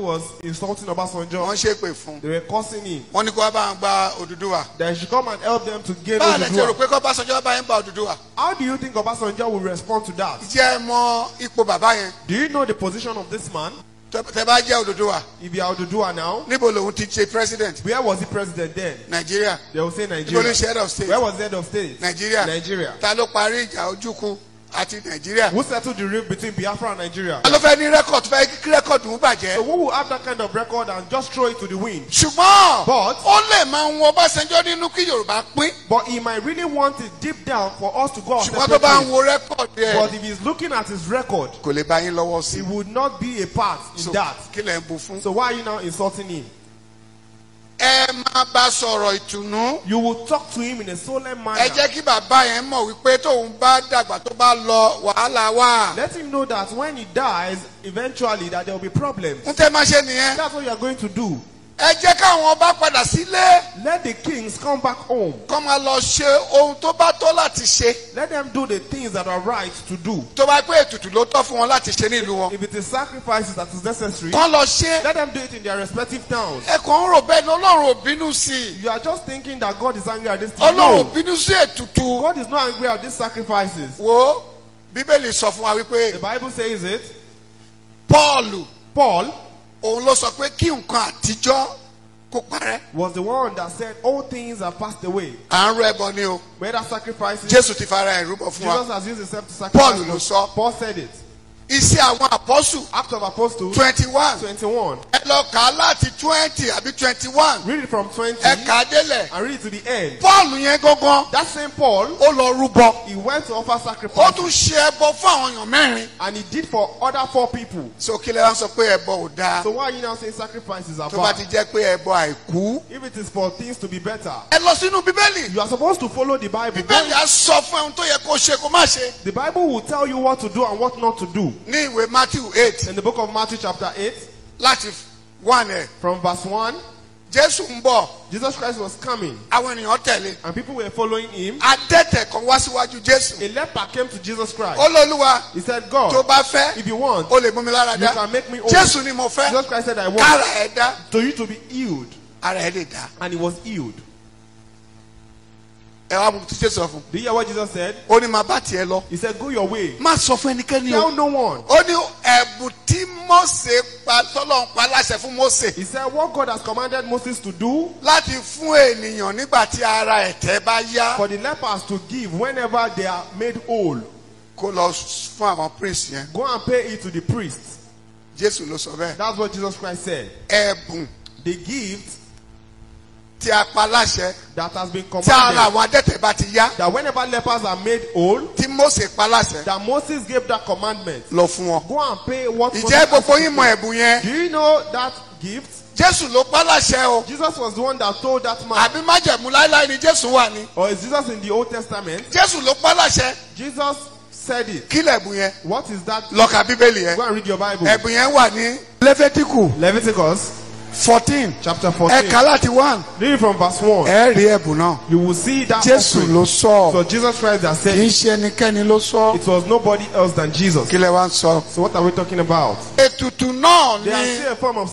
was insulting Obasunjo. wọ́n ṣépè fún. They were cursing him. wọ́n ní kó wá bá wọn gba Odùduwà. That he should come and help them to gain báwo lẹ ti rò Oduduwa. pé kó Ọbásanjọ́ bá yẹn gba Odùduwà? How do you think Obasunjo will respond to that? jẹ́ ẹ mọ ipò bàbá yẹn. Do you know the position of this man? tẹ bá jẹ́ Odùduwà. If you are Oduduwa now, níbo lòun ti ṣe president? where was the president then? Nàìjíríà. They will say níbo ló Nigeria. ṣe head of state? Where was the head of state? Nàìjíríà. Nigeria. ta ló parí ìjà Ojukwu àti Nàìjíríà? Who settled the rift between Biafra and Nigeria? ta ló fẹ́ ní rẹ́kọ̀dù fẹ́ kí rẹ́kọ̀dù ń So bàjẹ́? who will have that kind of record and just throw it to the wind? ṣùgbọ́n But- ó lè máa ń wọ Ọbásanjọ́ nínú kí Yorùbá pín. But he might really want it deep down for us to go our ṣùgbọ́n tó separate bá ń ways. wo rẹ́kọ̀dù But ẹ̀ if he's looking at his record, kò lè bá yín lọ́wọ́ sí he i. would not be a part in So, that. kí lẹ̀ ń bu fún? So why are you now insulting him? ẹ máa bá sọ̀rọ̀ ìtùnú. You will talk to him in a solemn ẹ manner. jẹ́ kí bàbá yẹn mọ̀ wípé tóun bá dàgbà tó bá lọ wàhálà wà. Let him know that when he dies, eventually that there will be problems. ń tẹ́ máa ṣe nìyẹn. That's what you are going to do. ẹ jẹ́ káwọn ọba padà sílé. Let the kings come back home. kọ́ máa lọ ṣe ohun tó bá tọ́ láti ṣe. Let them do the things that are right to do. tó bá pé ètùtù ló tọ́ fún wọn láti ṣe nílùú wọn. If it is sacrifices that is necessary, kọ́ lọ ṣe. let them do it in their respective towns. ẹ kàn ń rò bẹ́ẹ̀ ni Ọlọ́run ò bínú sí i. You are just thinking that God is angry at this thing. Ọlọ́run ò No, bínú sí ètùtù. God is not angry at these sacrifices. wo Bíbélì sọ fún wa wípé The Bible says it. Pọ́ọ̀lù Paul òun ló sọ pé kí nǹkan àtijọ́ kó parẹ́. was the one that said all things have passed away. à ń rọ ẹbọ ni o. Whether sacrifices, Jésù ti fara ẹ̀ rúbọ fún wa. Jesus has used himself to Paul sacrifice. ló sọ. Paul said it. Iṣẹ́ àwọn àpọ́sù Acts of Apostles 21. 21. ẹ lọ kà á láti 20 àbí 21. Read it from 20 ẹ kà á délẹ̀. and read it to the end. Pọ́ọ̀lù yẹn gangan That same Paul, ó lọ rúbọ. he went to offer ó sacrifice tún ṣe ẹbọ fún àwọn èèyàn mẹ́rin. and he did for other 4 people. so kí lè wá sọ pé ẹbọ ò dáa. So why are you now saying sacrifices are tó bá bad? ti jẹ́ pé ẹbọ àìkú. If it is for things to be better, ẹ lọ sínú Bíbélì. you are supposed to follow the Bible. Bíbélì á sọ fún ẹ̀hún tó yẹ kó ṣe kó má ṣe. The Bible will tell you what to do and what not to do. ní ìwé Matthew 8 In the book of Matthew chapter 8, láti 1 ẹ̀. from verse 1, Jésù ń bọ̀ Jesus Christ was coming àwọn ènìyàn tẹ̀lé. and people were following him. adẹ́tẹ̀ kan wá síwájú Jésù. A leper came to Jesus Christ. ó lọ́lúwa He said, tó God, bá fẹ́ if you want, ó lè mú mi lára you dá. can make me whole. Jésù ni mo fẹ́. Jesus Christ said, I want kára ẹ̀ dá. to you to be healed. ara ẹ̀ lè dá. And he was healed. ẹ wá mú tí Jésù sọ fún. Do you hear what Jesus said? ó ní máa bá tiẹ̀ lọ. He said, go your way. má sọ fún ẹnikẹ́ni Tell o. no one. ó ní ẹ̀bùn tí Mósè pa tọ́lọ́run pa láṣẹ fún Mósè. He said, what God has commanded Moses to do láti fún ènìyàn nígbà tí ara ẹ̀tẹ̀ bá yá. for the lepers to give whenever they are made whole. kó lọ fún àwọn prince yẹn. Go and pay it to the priests. Jésù ló sọ bẹ́ẹ̀. That's what Jesus Christ said. ẹ̀bùn The gift tí a pa láṣẹ that has been tí ara commanded, àwọn adẹ́tẹ̀ bá ti yá. that whenever lepers are made whole, tí Mósè pa láṣẹ that Moses gave that commandment. lọ fún wọn. Go and pay what Moses ìjẹ́ asked gbogbo you yín to mọ pay. ẹ̀bùn yẹn. Do you know that gift? Jésù ló pa láṣẹ o. Jesus was the one that told that man. àbí májẹ̀mú láíláí ni Jésù wà ní. Or is Jesus in the Old Testament? Jésù ló pa láṣẹ. Jesus said it. kí lẹ̀bùn yẹn. What is that? lọ ka Bíbélì yẹn. Go and read your Bible. ẹ̀bùn yẹn wà ní Léfítíkù Leviticus 14. chapter ẹ 14. kà láti 1. Read it from verse 1. ẹ rí ẹ̀bùn náà. You will see that Jésù offering. ló sọ. So Jesus Christ that kì said í it. ṣe ẹnikẹ́ni ló sọ. It was nobody else than Jesus. kí lẹ wá ń sọ. So what are we talking about? ètùtù náà They are ni still a form of